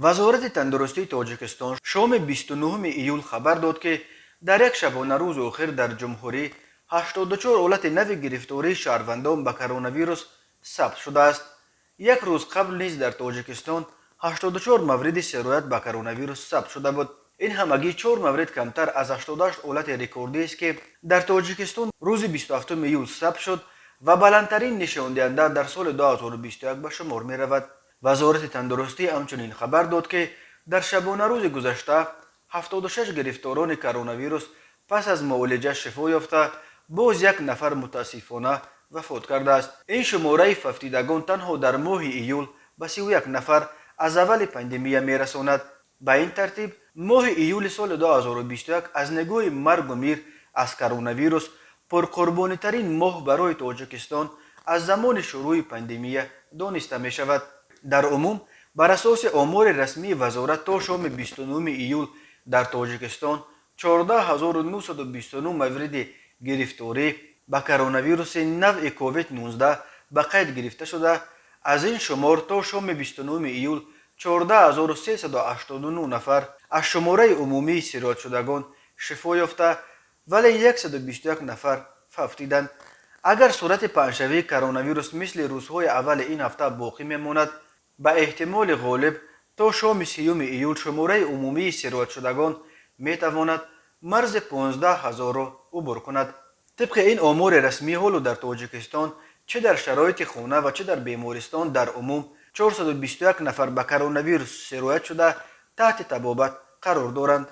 وزارت تندرستی تاجیکستان شام 29 ایول خبر داد که در یک شبانه روز آخر در جمهوری 84 حالت نو گرفتاری شهروندان به کرونا ویروس ثبت شده است. یک روز قبل نیز در تاجیکستان 84 مورد سرایت به کرونا ویروس ثبت شده بود. این همگی 4 مورد کمتر از 88 حالت رکوردی است که در تاجیکستان روز 27 ایول ثبت شد و بلندترین نشان دهنده در سال 2021 به شمار می رود. وزارت تندرستی همچنین خبر داد که در شبانه روز گذشته 76 گرفتاران کرونا ویروس پس از معالجه شفا یافته، باز یک نفر متاسفانه وفات کرده است. این شماره ففتیدگان تنها در ماه ایول به 31 نفر از اول پاندمی می رساند. به این ترتیب ماه ایول سال 2021 از نگاه مرگ و میر از کرونا ویروس پرقربانی ترین ماه برای تاجیکستان از زمان شروع پاندمی دانسته می شود. در عموم بر اساس آمار رسمی وزارت تا شام 29 ایول در تاجیکستان 14929 مورد گرفتاری به کرونا ویروس نو کووید 19 به قید گرفته شده. از این شمار تا شام 29 ایول 14389 نفر از شماره عمومی سرایت شدگان شفا یافته، ولی 121 نفر فوتیدند. اگر صورت پنجشنبه کرونا ویروس مثل روزهای اول این هفته باقی میماند، به احتمال غالب تا شام 30 ایول شماره عمومی سرایت شدگان می تواند مرز 15000 را عبور کند. طبق این آمار رسمی حال در تاجیکستان چه در شرایط خانه و چه در بیمارستان در عموم 421 نفر به کرونا ویروس سرایت شده تحت طبابت قرار دارند.